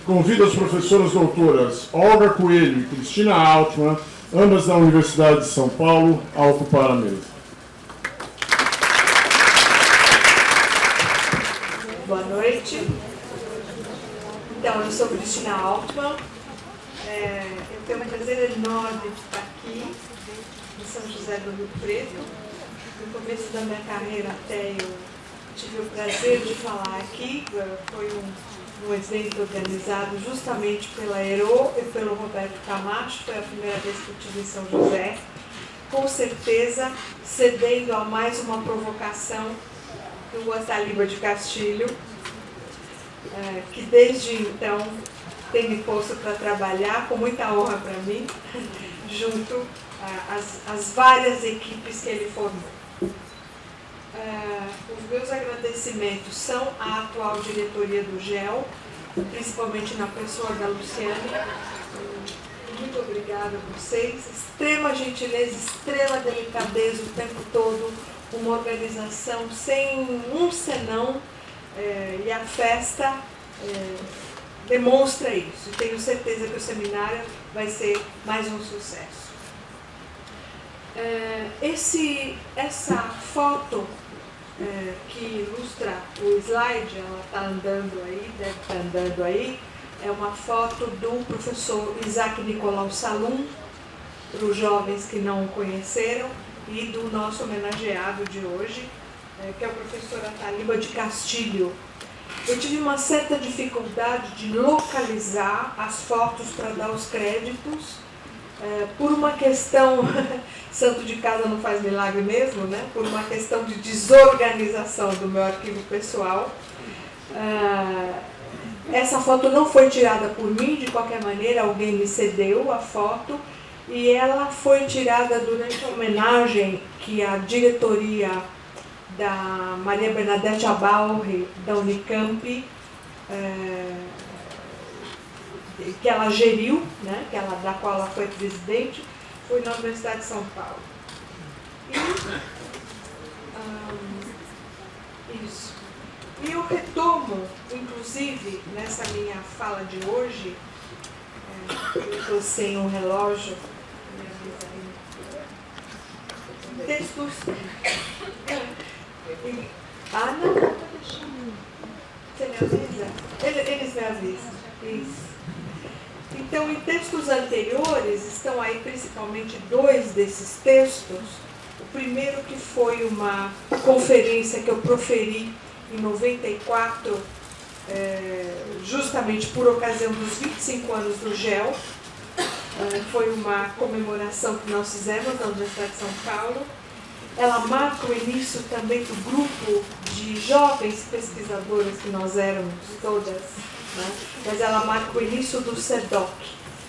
convido as professoras doutoras Olga Coelho e Cristina Altman, ambas da Universidade de São Paulo, a ocupar a mesa. Boa noite. Então, eu sou Cristina Altman. Eu tenho um prazer enorme de estar aqui em São José do Rio Preto. No começo da minha carreira até eu tive o prazer de falar aqui. Foi um evento organizado justamente pela Aero e pelo Roberto Camacho. Foi a primeira vez que eu estive em São José. Com certeza, cedendo a mais uma provocação do Otaliba de Castilho, que desde então tem me posto para trabalhar com muita honra para mim, junto às várias equipes que ele formou. Os meus agradecimentos são à atual diretoria do GEL, principalmente na pessoa da Luciane. Muito obrigada a vocês. Extrema gentileza, extrema delicadeza o tempo todo, uma organização sem um senão, e a festa demonstra isso. E tenho certeza que o seminário vai ser mais um sucesso. Essa foto que ilustra o slide, ela está andando aí, deve estar andando aí, é uma foto do professor Isaac Nicolau Salum, para os jovens que não o conheceram, e do nosso homenageado de hoje, que é o professor Otaliba de Castilho. Eu tive uma certa dificuldade de localizar as fotos para dar os créditos, por uma questão, santo de casa não faz milagre mesmo, né? Por uma questão de desorganização do meu arquivo pessoal. Essa foto não foi tirada por mim, de qualquer maneira, alguém me cedeu a foto, e ela foi tirada durante a homenagem que a diretoria da Maria Bernadette Abaurre, da Unicamp, que ela geriu, né, da qual ela foi presidente, foi na Universidade de São Paulo. Isso. E eu retomo, inclusive, nessa minha fala de hoje, eu estou sem um relógio, textos... não, você me avisa? Eles me avisam. Isso. Então, em textos anteriores, estão aí principalmente dois desses textos. O primeiro que foi uma conferência que eu proferi em 94, justamente por ocasião dos 25 anos do GEL. Foi uma comemoração que nós fizemos na Universidade de São Paulo. Ela marca o início também do grupo de jovens pesquisadoras que nós éramos todas, né? Mas ela marca o início do CEDOC.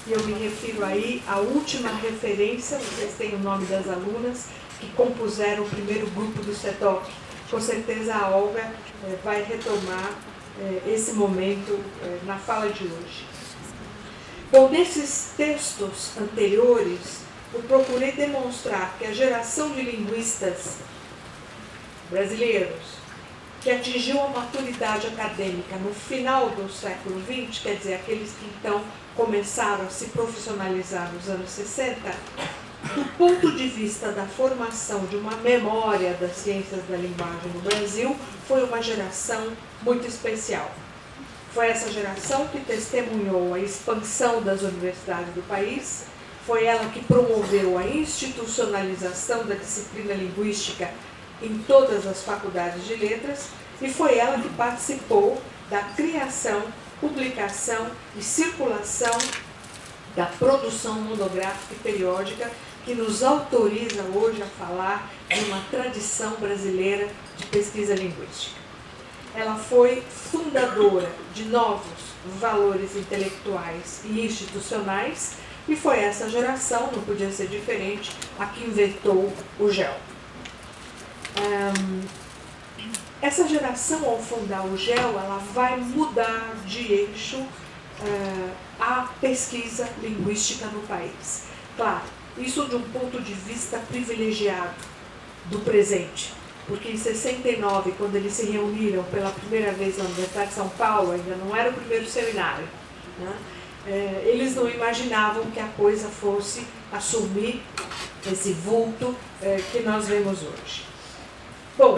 E eu me refiro aí à última referência, vocês têm o nome das alunas, que compuseram o primeiro grupo do CEDOC. Com certeza a Olga vai retomar esse momento na fala de hoje. Bom, desses textos anteriores, eu procurei demonstrar que a geração de linguistas brasileiros que atingiu a maturidade acadêmica no final do século XX, quer dizer, aqueles que então começaram a se profissionalizar nos anos 60, do ponto de vista da formação de uma memória das ciências da linguagem no Brasil, foi uma geração muito especial. Foi essa geração que testemunhou a expansão das universidades do país, foi ela que promoveu a institucionalização da disciplina linguística em todas as faculdades de letras, e foi ela que participou da criação, publicação e circulação da produção monográfica e periódica que nos autoriza hoje a falar de uma tradição brasileira de pesquisa linguística. Ela foi fundadora de novos valores intelectuais e institucionais, e foi essa geração, não podia ser diferente, a que inventou o GEL. Essa geração, ao fundar o GEL, ela vai mudar de eixo a pesquisa linguística no país. Claro, isso de um ponto de vista privilegiado do presente, porque em 69, quando eles se reuniram pela primeira vez na Universidade de São Paulo, ainda não era o primeiro seminário, né? Eles não imaginavam que a coisa fosse assumir esse vulto que nós vemos hoje. Bom,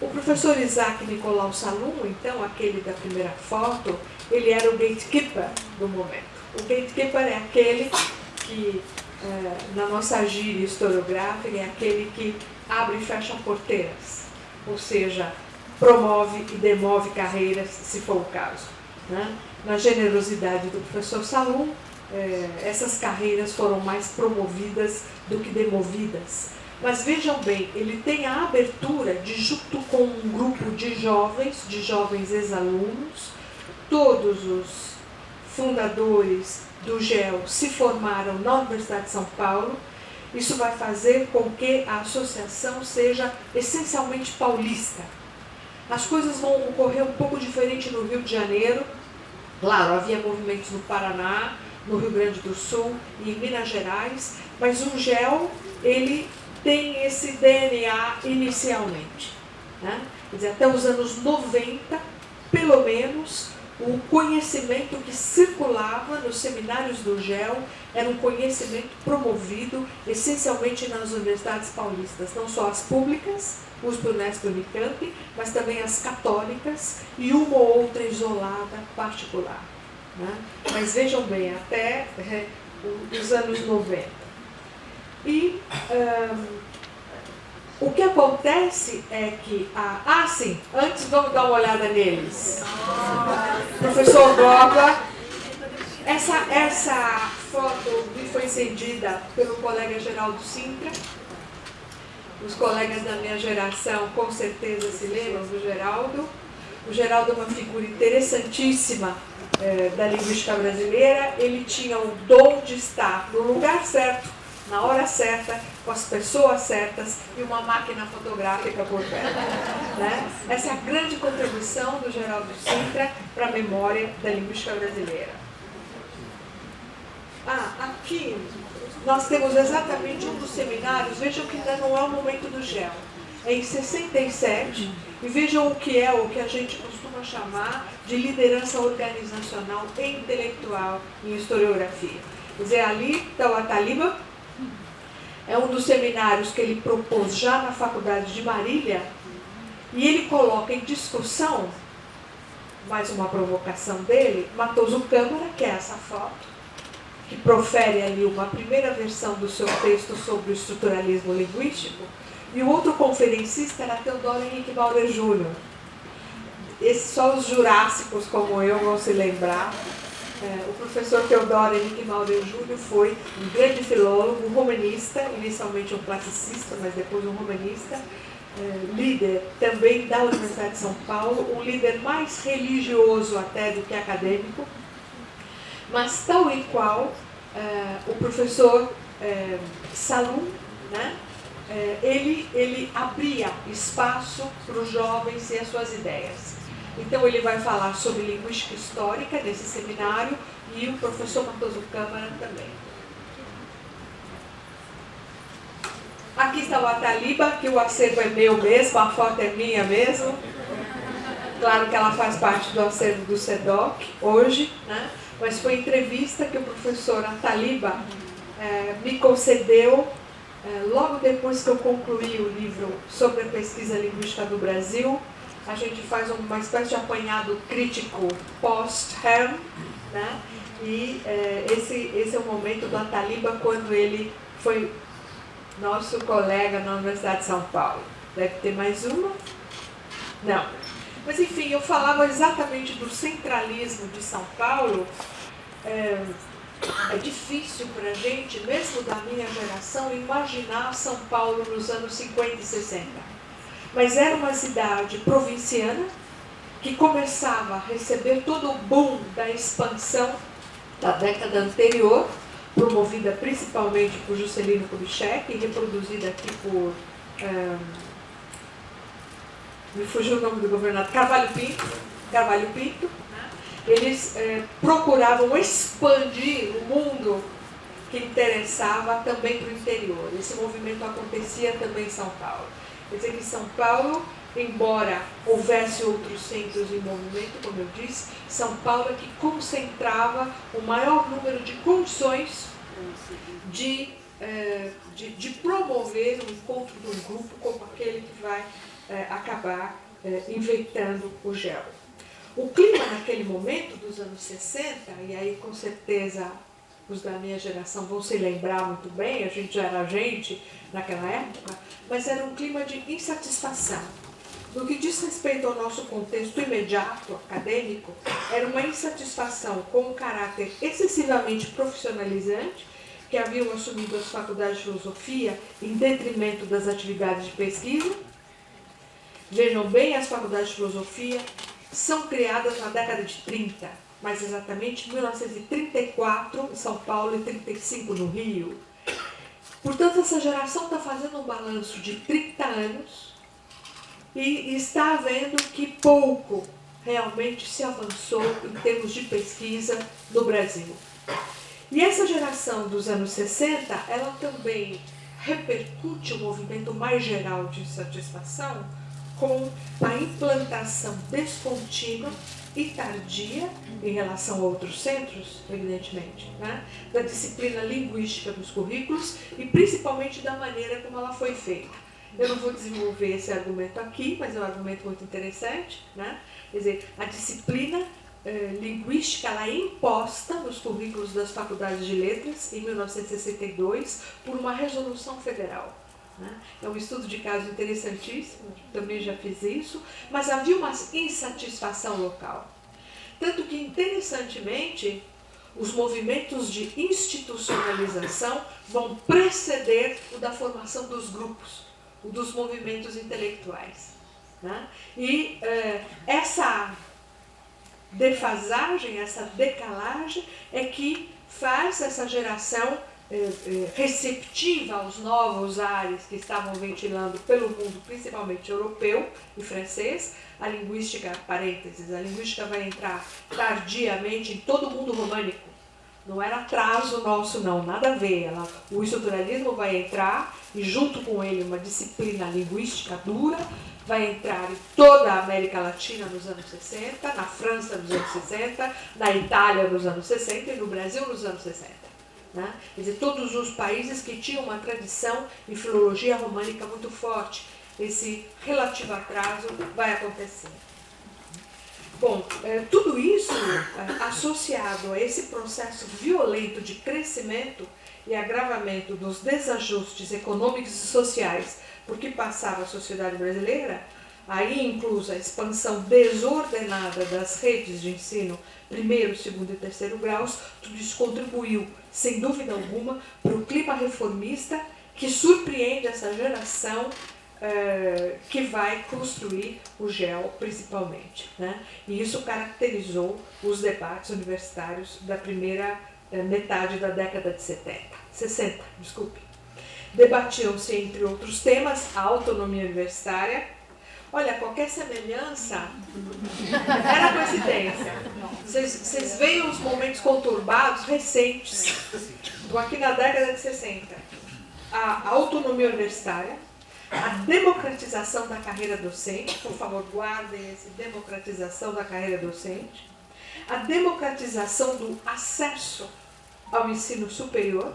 o professor Isaac Nicolau Salum, então, aquele da primeira foto, ele era o gatekeeper do momento. O gatekeeper é aquele que, na nossa gíria historiográfica, é aquele que abre e fecha porteiras, ou seja, promove e demove carreiras, se for o caso, né? Na generosidade do professor Salum, essas carreiras foram mais promovidas do que demovidas. Mas vejam bem, ele tem a abertura de, junto com um grupo de jovens ex-alunos, todos os fundadores do GEL se formaram na Universidade de São Paulo. Isso vai fazer com que a associação seja essencialmente paulista. As coisas vão ocorrer um pouco diferente no Rio de Janeiro. Claro, havia movimentos no Paraná, no Rio Grande do Sul e em Minas Gerais, mas o GEL, ele tem esse DNA inicialmente, né? Quer dizer, até os anos 90, pelo menos, o conhecimento que circulava nos seminários do GEL era um conhecimento promovido essencialmente nas universidades paulistas, não só as públicas, USP, Unesp, Unicamp, mas também as católicas e uma ou outra isolada particular, né? Mas vejam bem, até os anos 90. E o que acontece é que... sim, antes vamos dar uma olhada neles. Professor Goba, essa foto me foi cedida pelo colega Geraldo Sintra. Os colegas da minha geração com certeza se lembram do Geraldo. O Geraldo é uma figura interessantíssima da linguística brasileira. Ele tinha o dom de estar no lugar certo, na hora certa, com as pessoas certas e uma máquina fotográfica por perto, né? Essa é a grande contribuição do Geraldo Sintra para a memória da linguística brasileira. Aqui nós temos exatamente um dos seminários. Vejam que ainda não é o momento do GEL. É em 67, e vejam o que a gente costuma chamar de liderança organizacional e intelectual em historiografia. Quer dizer, ali está o Ataliba. É um dos seminários que ele propôs já na Faculdade de Marília, e ele coloca em discussão, mais uma provocação dele, Matoso Câmara, que é essa foto, que profere ali uma primeira versão do seu texto sobre o estruturalismo linguístico, e o outro conferencista era Teodoro Henrique Maurer Júnior. Só os jurássicos como eu vão se lembrar. O professor Teodoro Henrique Maurer Júnior foi um grande filólogo, um romanista, inicialmente um classicista, mas depois um romanista, líder também da Universidade de São Paulo, um líder mais religioso até do que acadêmico, mas tal e qual o professor Salum, né? Ele abria espaço para os jovens e as suas ideias. Então ele vai falar sobre linguística histórica nesse seminário, e o professor Matoso Câmara também. Aqui está o Ataliba, que o acervo é meu mesmo, a foto é minha mesmo. Claro que ela faz parte do acervo do SEDOC hoje, né? Mas foi entrevista que o professor Ataliba me concedeu logo depois que eu concluí o livro sobre a pesquisa linguística do Brasil. A gente faz uma espécie de apanhado crítico post-HERM, né? E esse é o momento do Ataliba, quando ele foi nosso colega na Universidade de São Paulo. Deve ter mais uma? Não. Mas enfim, eu falava exatamente do centralismo de São Paulo. É difícil para a gente, mesmo da minha geração, imaginar São Paulo nos anos 50 e 60. Mas era uma cidade provinciana que começava a receber todo o boom da expansão da década anterior, promovida principalmente por Juscelino Kubitschek e reproduzida aqui por... me fugiu o nome do governador, Carvalho Pinto. Né? Eles procuravam expandir o mundo que interessava também para o interior. Esse movimento acontecia também em São Paulo. Quer dizer que São Paulo embora houvesse outros centros em movimento, como eu disse, São Paulo é que concentrava o maior número de condições de promover o encontro de um grupo como aquele que vai acabar inventando o GEL. O clima naquele momento, dos anos 60, e aí com certeza os da minha geração vão se lembrar muito bem, a gente já era gente naquela época, mas era um clima de insatisfação. No que diz respeito ao nosso contexto imediato, acadêmico, era uma insatisfação com um caráter excessivamente profissionalizante, que haviam assumido as faculdades de filosofia em detrimento das atividades de pesquisa. Vejam bem, as faculdades de filosofia são criadas na década de 30, mais exatamente em 1934 em São Paulo e 35 no Rio. Portanto, essa geração está fazendo um balanço de 30 anos e está vendo que pouco realmente se avançou em termos de pesquisa no Brasil. E essa geração dos anos 60, ela também repercute o movimento mais geral de insatisfação com a implantação descontínua e tardia, em relação a outros centros, evidentemente, né, da disciplina linguística dos currículos e principalmente da maneira como ela foi feita. Eu não vou desenvolver esse argumento aqui, mas é um argumento muito interessante, né? Quer dizer, a disciplina linguística ela é imposta nos currículos das faculdades de letras em 1962 por uma resolução federal. Né? É um estudo de caso interessantíssimo, também já fiz isso, mas havia uma insatisfação local. Tanto que, interessantemente, os movimentos de institucionalização vão preceder o da formação dos grupos, o dos movimentos intelectuais. Né? E essa defasagem, essa decalagem é que faz essa geração receptiva aos novos ares que estavam ventilando pelo mundo, principalmente europeu e francês. A linguística, parênteses, a linguística vai entrar tardiamente em todo o mundo românico. Não era atraso nosso não, nada a ver. O estruturalismo vai entrar e junto com ele uma disciplina linguística dura, vai entrar em toda a América Latina nos anos 60, na França nos anos 60, na Itália nos anos 60 e no Brasil nos anos 60. Né? Quer dizer, todos os países que tinham uma tradição em filologia românica muito forte. Esse relativo atraso vai acontecer. Bom, tudo isso associado a esse processo violento de crescimento e agravamento dos desajustes econômicos e sociais por que passava a sociedade brasileira, aí inclusa a expansão desordenada das redes de ensino primeiro, segundo e terceiro graus, tudo isso contribuiu, sem dúvida alguma, para o clima reformista que surpreende essa geração que vai construir o GEL principalmente. Né? E isso caracterizou os debates universitários da primeira metade da década de 60. Debatiam-se, entre outros temas, a autonomia universitária. Olha, qualquer semelhança era coincidência. Vocês veem os momentos conturbados recentes, aqui na década de 60. A autonomia universitária, a democratização da carreira docente, por favor, guardem essa democratização da carreira docente, a democratização do acesso ao ensino superior,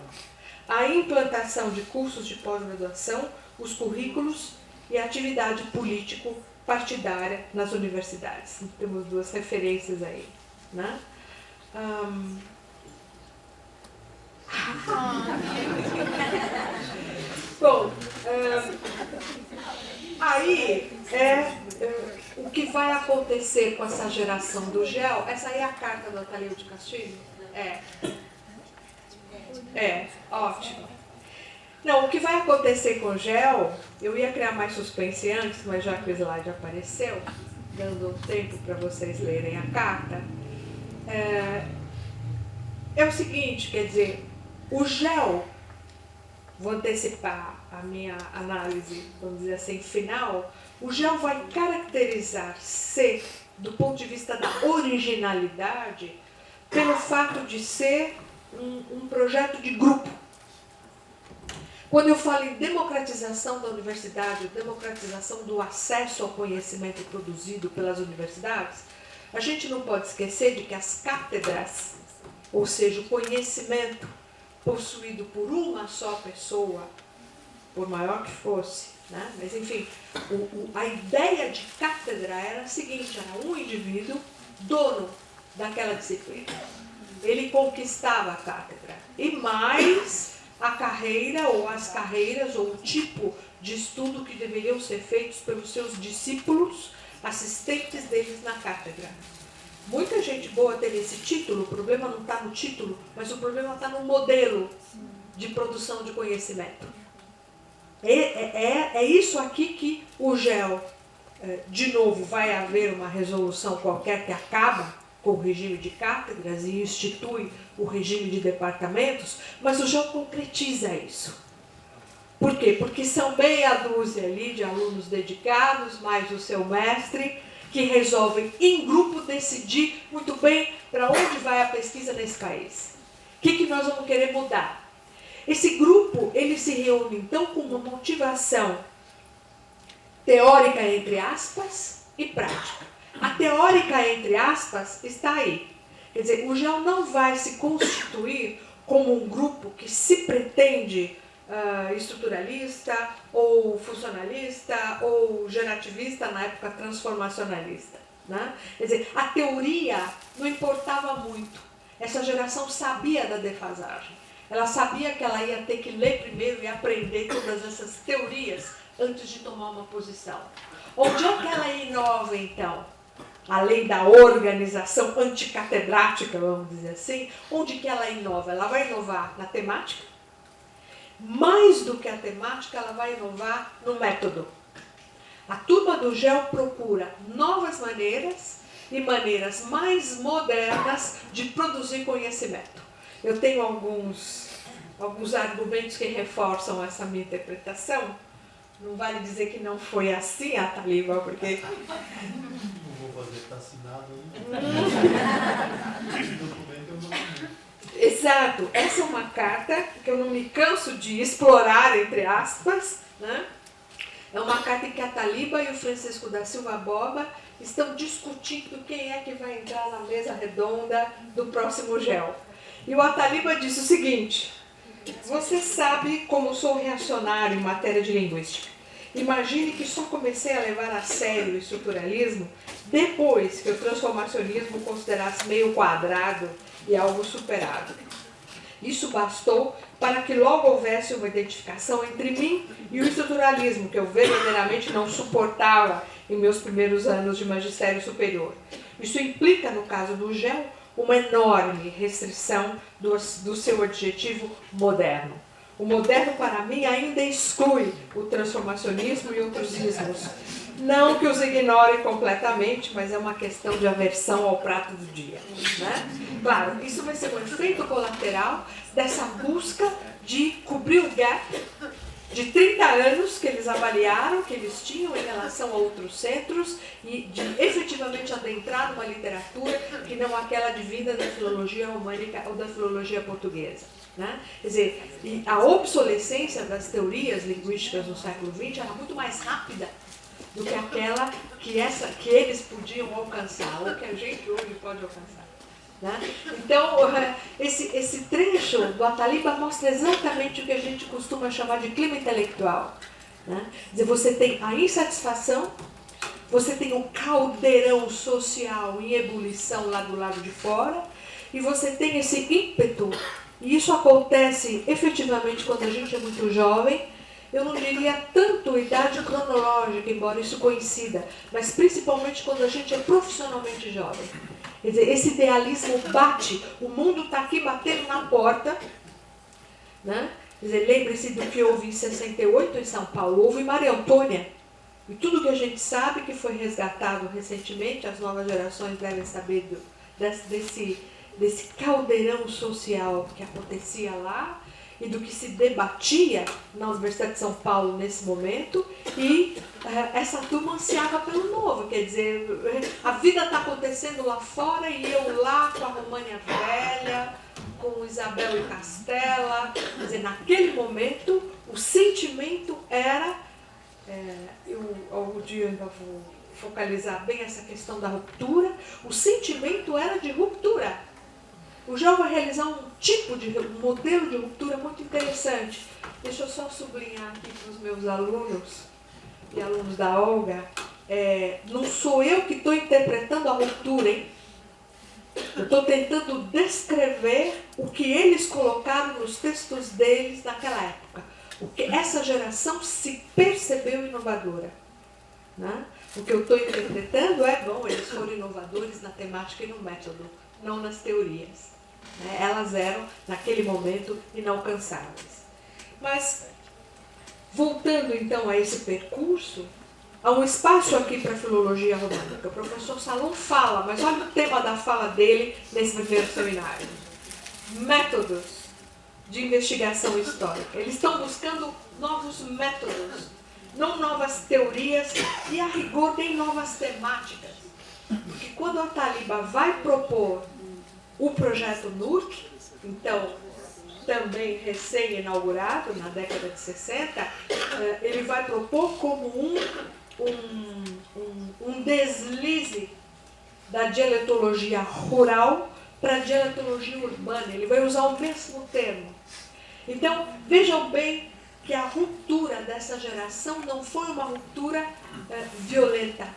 a implantação de cursos de pós-graduação, os currículos e a atividade político-partidária nas universidades. Temos duas referências aí. Né? Bom, aí o que vai acontecer com essa geração do GEL? Essa aí é a carta do Atalio de Castilho? Ótimo. Não, o que vai acontecer com o GEL, eu ia criar mais suspense antes, mas já que o slide apareceu, dando tempo para vocês lerem a carta, é o seguinte, quer dizer, o GEL, vou antecipar a minha análise, vamos dizer assim, final, o GEL vai caracterizar-se, do ponto de vista da originalidade, pelo fato de ser um projeto de grupo. Quando eu falo em democratização da universidade, democratização do acesso ao conhecimento produzido pelas universidades, a gente não pode esquecer de que as cátedras, ou seja, o conhecimento possuído por uma só pessoa, por maior que fosse, né? Mas enfim, a ideia de cátedra era a seguinte, era um indivíduo dono daquela disciplina. Ele conquistava a cátedra. E mais a carreira, ou as carreiras, ou o tipo de estudo que deveriam ser feitos pelos seus discípulos, assistentes deles na cátedra. Muita gente boa teve esse título, o problema não está no título, mas o problema está no modelo de produção de conhecimento. É isso aqui que o GEL, de novo, vai haver uma resolução qualquer que acaba com o regime de cátedras e institui o regime de departamentos, mas o GEL concretiza isso. Por quê? Porque são meia dúzia ali de alunos dedicados, mais o seu mestre, que resolvem em grupo decidir muito bem para onde vai a pesquisa nesse país. O que nós vamos querer mudar? Esse grupo, ele se reúne então com uma motivação teórica, entre aspas, e prática. A teórica, entre aspas, está aí. Quer dizer, o GEL não vai se constituir como um grupo que se pretende estruturalista, ou funcionalista, ou gerativista, na época transformacionalista. Né? Quer dizer, a teoria não importava muito. Essa geração sabia da defasagem. Ela sabia que ela ia ter que ler primeiro e aprender todas essas teorias antes de tomar uma posição. Onde é que ela inova, então? Além da organização anticatedrática, vamos dizer assim, onde que ela inova? Ela vai inovar na temática. Mais do que a temática, ela vai inovar no método. A turma do GEL procura novas maneiras e maneiras mais modernas de produzir conhecimento. Eu tenho alguns argumentos que reforçam essa minha interpretação. Não vale dizer que não foi assim, Ataliba, porque... Não vou fazer, está assinado aí. Esse documento eu não... Exato, essa é uma carta que eu não me canso de explorar, entre aspas, né? É uma carta em que a Ataliba e o Francisco da Silva Boba estão discutindo quem é que vai entrar na mesa redonda do próximo GEL. E o Ataliba disse o seguinte: você sabe como sou reacionário em matéria de linguística. Imagine que só comecei a levar a sério o estruturalismo depois que o transformacionismo considerasse meio quadrado e algo superado. Isso bastou para que logo houvesse uma identificação entre mim e o estruturalismo, que eu verdadeiramente não suportava em meus primeiros anos de magistério superior. Isso implica, no caso do GEL, uma enorme restrição do seu adjetivo moderno. O moderno, para mim, ainda exclui o transformacionismo e outros ismos. Não que os ignore completamente, mas é uma questão de aversão ao prato do dia. Né? Claro, isso vai ser um efeito colateral dessa busca de cobrir o gap de 30 anos que eles avaliaram, que eles tinham em relação a outros centros, e de efetivamente adentrar numa literatura que não aquela divina da filologia românica ou da filologia portuguesa. Né? Quer dizer, e a obsolescência das teorias linguísticas no século XX era muito mais rápida do que aquela que eles podiam alcançar, ou que a gente hoje pode alcançar. Né? Então, esse trecho do Ataliba mostra exatamente o que a gente costuma chamar de clima intelectual. Né? Quer dizer, você tem a insatisfação, você tem o caldeirão social em ebulição lá do lado de fora, e você tem esse ímpeto, e isso acontece efetivamente quando a gente é muito jovem. Eu não diria tanto idade cronológica, embora isso coincida, mas principalmente quando a gente é profissionalmente jovem. Quer dizer, esse idealismo bate, o mundo está aqui batendo na porta. Né? Quer dizer, lembre-se do que houve em 68 em São Paulo, houve Maria Antônia. E tudo que a gente sabe que foi resgatado recentemente, as novas gerações devem saber desse caldeirão social que acontecia lá, e do que se debatia na Universidade de São Paulo nesse momento, e essa turma ansiava pelo novo, quer dizer, a vida está acontecendo lá fora e eu lá com a România velha, com Isabel e Castela. Quer dizer, naquele momento, o sentimento era... algum dia eu ainda vou focalizar bem essa questão da ruptura. O sentimento era de ruptura. O GEL vai realizar um modelo de ruptura muito interessante. Deixa eu só sublinhar aqui para os meus alunos e alunos da Olga. Não sou eu que estou interpretando a ruptura, hein? Eu estou tentando descrever o que eles colocaram nos textos deles naquela época. O que essa geração se percebeu inovadora. Né? O que eu estou interpretando eles foram inovadores na temática e no método, não nas teorias. Né? Elas eram, naquele momento, inalcançáveis. Mas, voltando então a esse percurso, há um espaço aqui para a filologia românica. O professor Salom fala, mas olha o tema da fala dele nesse primeiro seminário. Métodos de investigação histórica. Eles estão buscando novos métodos, não novas teorias e, a rigor, nem novas temáticas. Porque quando a Taliba vai propor o projeto NURC, então, também recém-inaugurado, na década de 60, ele vai propor como um deslize da dialetologia rural para a dialetologia urbana. Ele vai usar o mesmo termo. Então, vejam bem que a ruptura dessa geração não foi uma ruptura violenta.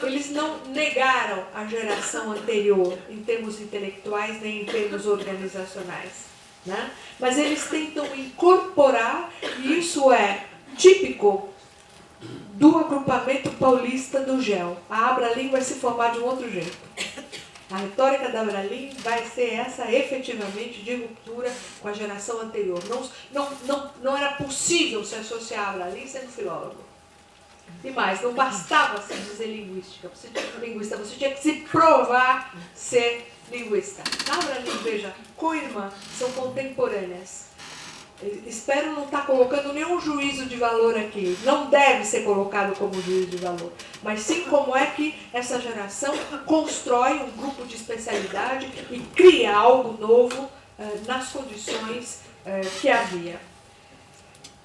Eles não negaram a geração anterior em termos intelectuais nem em termos organizacionais. Né? Mas eles tentam incorporar, e isso é típico do agrupamento paulista do GEL. A Abralim vai se formar de um outro jeito. A retórica da Abralim vai ser essa, efetivamente, de ruptura com a geração anterior. Não era possível se associar a Abralim sendo filólogo. E mais, não bastava se dizer linguística, você tinha que se provar ser linguista. Na Abralim, veja, co-irmã, são contemporâneas. Espero não estar colocando nenhum juízo de valor aqui. Não deve ser colocado como juízo de valor. Mas sim como é que essa geração constrói um grupo de especialidade e cria algo novo nas condições que havia.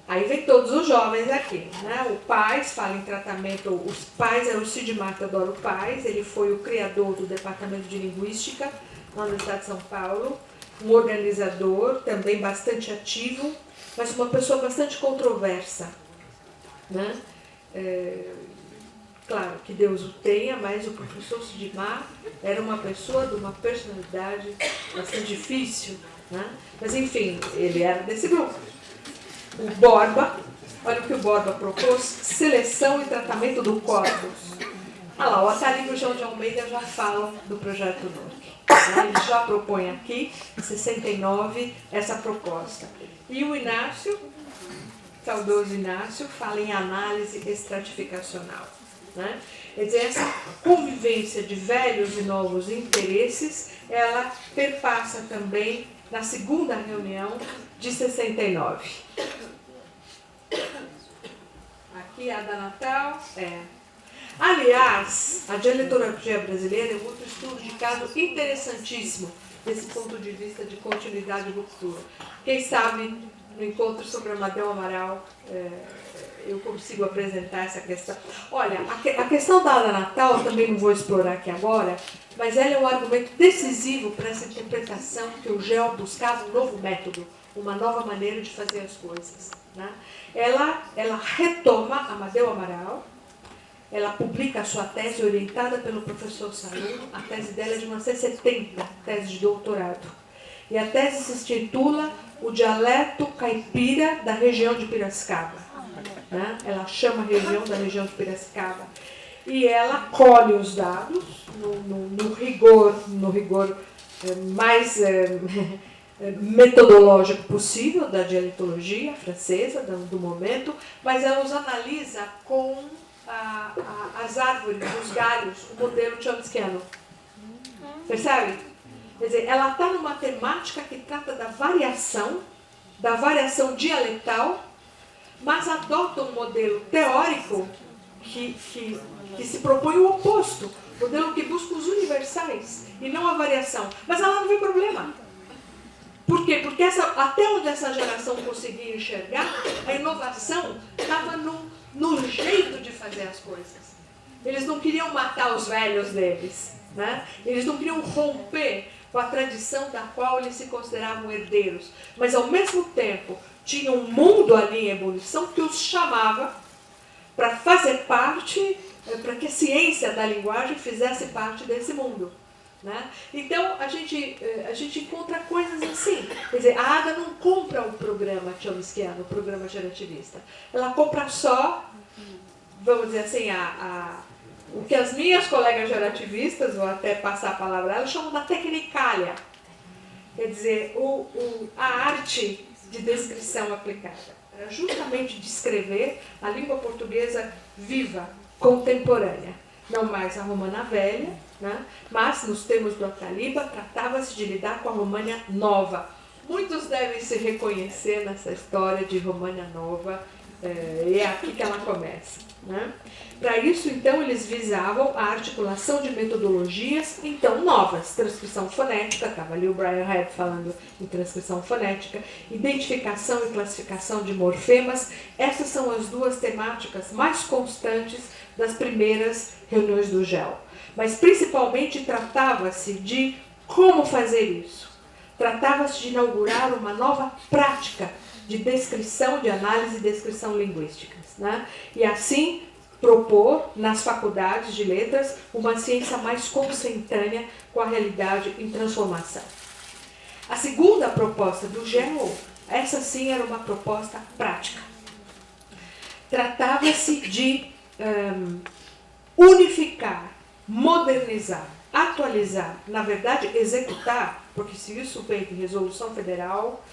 Aí vem todos os jovens aqui. Né? O Paz fala em tratamento... Os Paz é o Cid Marta Teodoro Paz. Ele foi o criador do Departamento de Linguística na Universidade de São Paulo. Um organizador, também bastante ativo, mas uma pessoa bastante controversa. Né? Claro que Deus o tenha, mas o professor Sidmar era uma pessoa de uma personalidade bastante difícil. Né? Mas, enfim, ele era desse grupo. O Borba, olha o que o Borba propôs: seleção e tratamento do corpus. Ah lá, o Atalim e o João de Almeida já falam do projeto NURC. Ele já propõe aqui, em 69, essa proposta. E o Inácio, saudoso Inácio, fala em análise estratificacional. Né? Quer dizer, essa convivência de velhos e novos interesses, ela perpassa também na segunda reunião de 69. Aqui a da Natal Aliás, a dialetologia brasileira é um outro estudo de caso interessantíssimo desse ponto de vista de continuidade e ruptura. Quem sabe, no encontro sobre Amadeu Amaral, eu consigo apresentar essa questão. Olha, a questão da Ada Natal, eu também não vou explorar aqui agora, mas ela é um argumento decisivo para essa interpretação que o GEL buscava um novo método, uma nova maneira de fazer as coisas. Né? Ela retoma Amadeu Amaral. Ela publica a sua tese orientada pelo professor Saluno. A tese dela é de 1970, tese de doutorado. E a tese se intitula O Dialeto Caipira da Região de Piracicaba. Né? Ela chama a região da região de Piracicaba. E ela colhe os dados no rigor mais metodológico possível da dialetologia francesa, do momento, mas ela os analisa com as árvores, os galhos, o modelo chomskiano. Percebe? Quer dizer, ela está numa temática que trata da variação dialetal, mas adota um modelo teórico que se propõe o oposto, modelo que busca os universais e não a variação. Mas ela não vê problema. Por quê? Porque até onde essa geração conseguia enxergar, a inovação estava no jeito de fazer as coisas. Eles não queriam matar os velhos deles, né? Eles não queriam romper com a tradição da qual eles se consideravam herdeiros, mas ao mesmo tempo tinha um mundo ali em ebulição que os chamava para fazer parte, para que a ciência da linguagem fizesse parte desse mundo, né? Então a gente encontra coisas assim. Quer dizer, a Ada não compra o programa chomskiano, o programa gerativista. Ela compra só, vamos dizer assim, o que as minhas colegas gerativistas, vou até passar a palavra, elas chamam da tecnicália. Quer dizer, a arte de descrição aplicada. Era justamente descrever a língua portuguesa viva, contemporânea. Não mais a romana velha, né? Mas, nos termos do Ataliba, tratava-se de lidar com a România nova. Muitos devem se reconhecer nessa história de România nova, e é aqui que ela começa, né? Para isso, então, eles visavam a articulação de metodologias, então, novas. Transcrição fonética, estava ali o Brian Head falando em transcrição fonética, identificação e classificação de morfemas. Essas são as duas temáticas mais constantes das primeiras reuniões do GEL. Mas, principalmente, tratava-se de como fazer isso. Tratava-se de inaugurar uma nova prática de descrição, de análise e descrição linguísticas, né? E assim propor nas faculdades de letras uma ciência mais consentânea com a realidade em transformação. A segunda proposta do GEL, essa sim era uma proposta prática. Tratava-se de unificar, modernizar, atualizar, na verdade executar, porque se isso vem de resolução federal,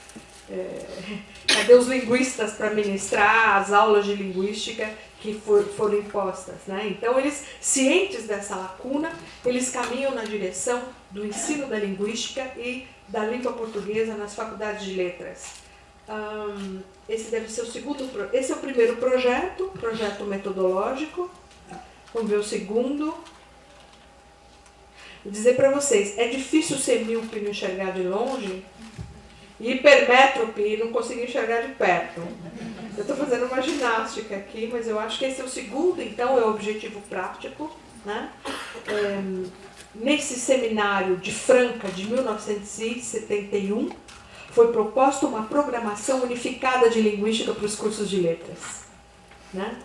cadê os linguistas para ministrar as aulas de linguística que foram impostas, né? Então, eles, cientes dessa lacuna, eles caminham na direção do ensino da linguística e da língua portuguesa nas faculdades de letras. Esse deve ser esse é o primeiro projeto metodológico. Vamos ver o segundo. Vou dizer para vocês, é difícil ser míope e não enxergar de longe, e hipermétrope e não conseguir enxergar de perto. Eu estou fazendo uma ginástica aqui, mas eu acho que esse é o segundo, então, é o objetivo prático, né? Nesse seminário de Franca, de 1971, foi proposta uma programação unificada de linguística para os cursos de letras, né?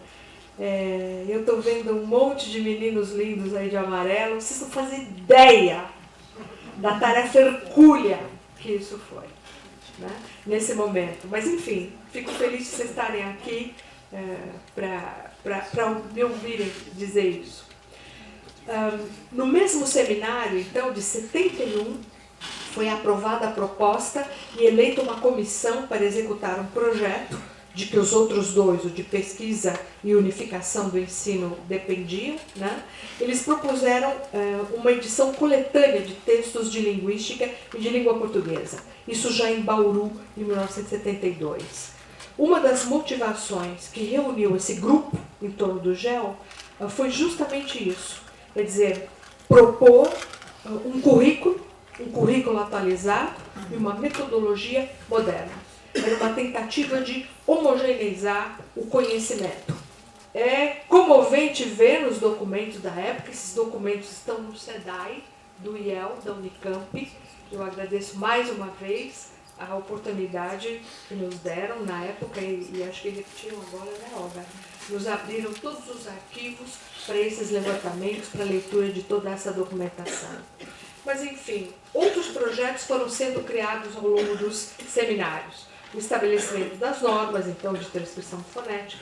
Eu estou vendo um monte de meninos lindos aí de amarelo, vocês não fazem ideia da tarefa hercúlea que isso foi, né, nesse momento. Mas, enfim, fico feliz de vocês estarem aqui para me ouvirem dizer isso. No mesmo seminário, então, de 71, foi aprovada a proposta e eleita uma comissão para executar um projeto de que os outros dois, o de pesquisa e unificação do ensino, dependiam, né? Eles propuseram uma edição coletânea de textos de linguística e de língua portuguesa. Isso já em Bauru, em 1972. Uma das motivações que reuniu esse grupo em torno do GEL foi justamente isso. Quer dizer, propor um currículo atualizado e uma metodologia moderna. Era uma tentativa de homogeneizar o conhecimento. É comovente ver nos documentos da época, esses documentos estão no SEDAI, do IEL, da Unicamp. Eu agradeço mais uma vez a oportunidade que nos deram na época, e acho que repetiram agora, né, Olga? Nos abriram todos os arquivos para esses levantamentos, para a leitura de toda essa documentação. Mas, enfim, outros projetos foram sendo criados ao longo dos seminários. O estabelecimento das normas, então, de transcrição fonética,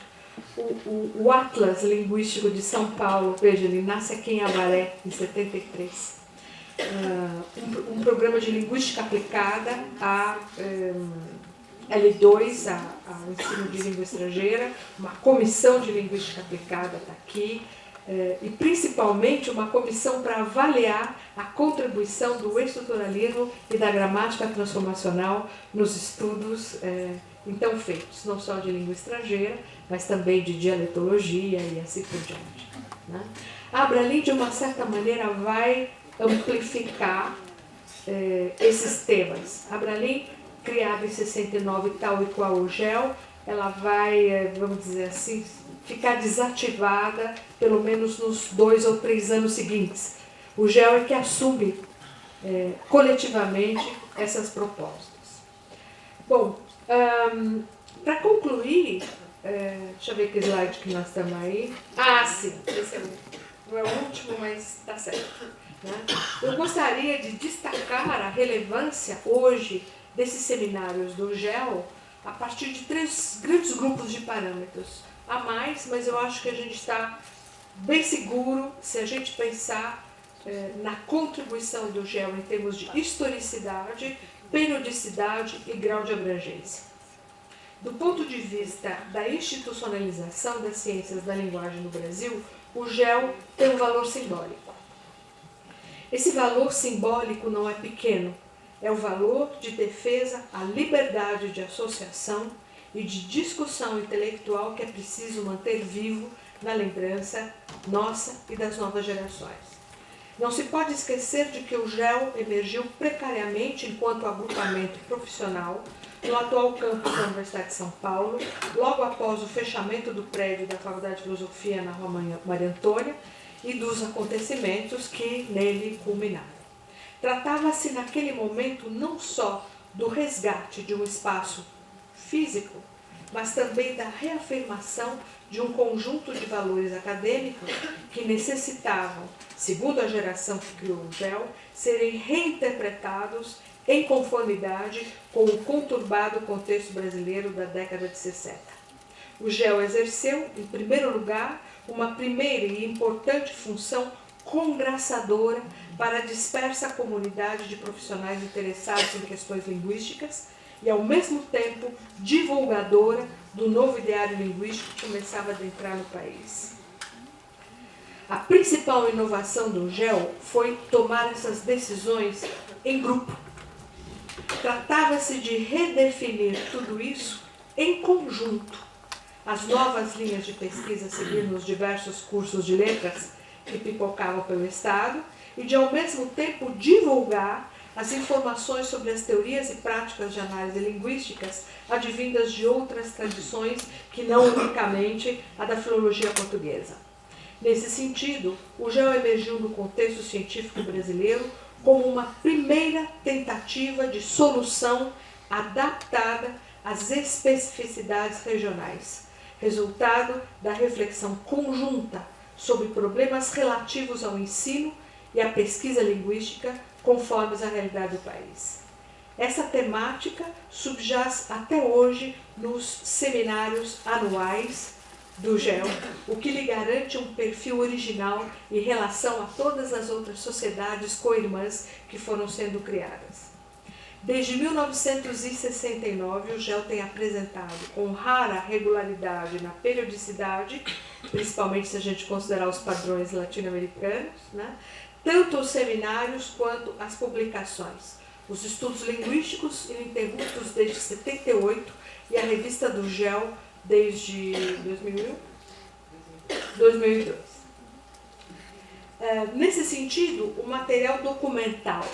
o Atlas Linguístico de São Paulo, veja, ele nasce aqui em Avaré, em 73. Um programa de linguística aplicada a L2, ao ensino de língua estrangeira, uma comissão de linguística aplicada está aqui, e principalmente uma comissão para avaliar a contribuição do estruturalismo e da gramática transformacional nos estudos então feitos, não só de língua estrangeira, mas também de dialetologia e assim por diante, né? A Abralin, de uma certa maneira, vai amplificar esses temas. A Abralin, criada em 69, tal e qual o GEL, ela vai, vamos dizer assim, ficar desativada pelo menos nos 2 ou 3 anos seguintes. O GEL é que assume coletivamente essas propostas. Bom, para concluir, deixa eu ver que slide que nós estamos aí. Ah, sim, esse não é o último, mas está certo. Né? Eu gostaria de destacar a relevância hoje desses seminários do GEL a partir de 3 grandes grupos de parâmetros. Há mais, mas eu acho que a gente está bem seguro se a gente pensar na contribuição do GEL em termos de historicidade, periodicidade e grau de abrangência. Do ponto de vista da institucionalização das ciências da linguagem no Brasil, o GEL tem um valor simbólico. Esse valor simbólico não é pequeno, é o valor de defesa à liberdade de associação e de discussão intelectual que é preciso manter vivo na lembrança nossa e das novas gerações. Não se pode esquecer de que o GEL emergiu precariamente enquanto agrupamento profissional no atual campus da Universidade de São Paulo, logo após o fechamento do prédio da Faculdade de Filosofia na Rua Maria Antônia e dos acontecimentos que nele culminaram. Tratava-se naquele momento não só do resgate de um espaço físico, mas também da reafirmação de um conjunto de valores acadêmicos que necessitavam, segundo a geração que criou o GEL, serem reinterpretados em conformidade com o conturbado contexto brasileiro da década de 60. O GEL exerceu, em primeiro lugar, uma primeira e importante função congraçadora para a dispersa comunidade de profissionais interessados em questões linguísticas e, ao mesmo tempo, divulgadora do novo ideário linguístico que começava a adentrar no país. A principal inovação do GEL foi tomar essas decisões em grupo. Tratava-se de redefinir tudo isso em conjunto. As novas linhas de pesquisa seguindo nos diversos cursos de letras que pipocavam pelo Estado e de, ao mesmo tempo, divulgar as informações sobre as teorias e práticas de análise linguísticas advindas de outras tradições que não unicamente a da filologia portuguesa. Nesse sentido, o GEL emergiu no contexto científico brasileiro como uma primeira tentativa de solução adaptada às especificidades regionais, resultado da reflexão conjunta sobre problemas relativos ao ensino e à pesquisa linguística conforme a realidade do país. Essa temática subjaz até hoje nos seminários anuais do GEL, o que lhe garante um perfil original em relação a todas as outras sociedades co-irmãs que foram sendo criadas. Desde 1969, o GEL tem apresentado com rara regularidade na periodicidade, principalmente se a gente considerar os padrões latino-americanos, né, tanto os seminários quanto as publicações, os estudos linguísticos ininterruptos desde 78 e a revista do GEL desde 2002. Nesse sentido, o material documental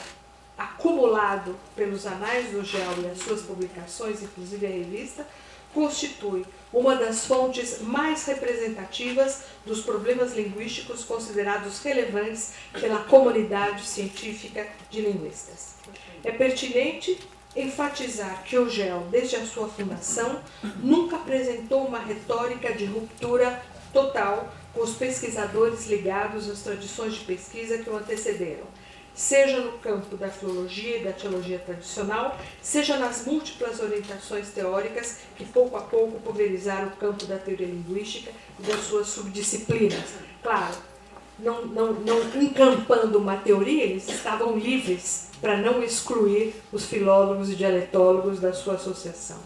acumulado pelos anais do GEL e as suas publicações, inclusive a revista, constitui uma das fontes mais representativas dos problemas linguísticos considerados relevantes pela comunidade científica de linguistas. É pertinente enfatizar que o GEL, desde a sua fundação, nunca apresentou uma retórica de ruptura total com os pesquisadores ligados às tradições de pesquisa que o antecederam, seja no campo da filologia e da teologia tradicional, seja nas múltiplas orientações teóricas que pouco a pouco pulverizaram o campo da teoria linguística e das suas subdisciplinas. Claro, não encampando uma teoria, eles estavam livres para não excluir os filólogos e dialetólogos da sua associação.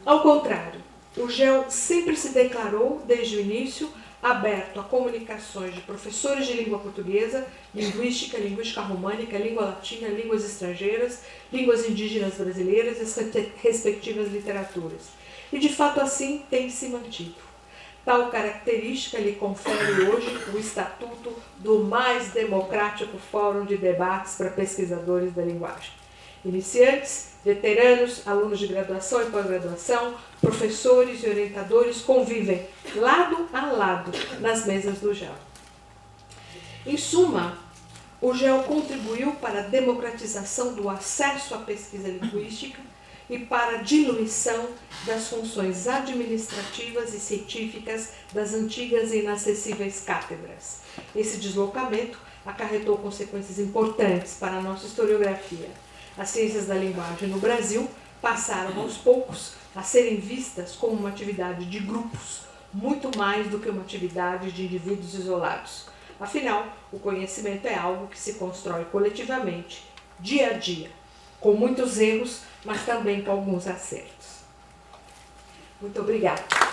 Ao contrário, o GEL sempre se declarou, desde o início, aberto a comunicações de professores de língua portuguesa, linguística, linguística românica, língua latina, línguas estrangeiras, línguas indígenas brasileiras e as respectivas literaturas. E, de fato, assim tem se mantido. Tal característica lhe confere hoje o estatuto do mais democrático fórum de debates para pesquisadores da linguagem. Iniciantes, veteranos, alunos de graduação e pós-graduação, professores e orientadores convivem lado a lado nas mesas do GEL. Em suma, o GEL contribuiu para a democratização do acesso à pesquisa linguística e para a diluição das funções administrativas e científicas das antigas e inacessíveis cátedras. Esse deslocamento acarretou consequências importantes para a nossa historiografia. As ciências da linguagem no Brasil passaram aos poucos a serem vistas como uma atividade de grupos, muito mais do que uma atividade de indivíduos isolados. Afinal, o conhecimento é algo que se constrói coletivamente, dia a dia, com muitos erros, mas também com alguns acertos. Muito obrigada.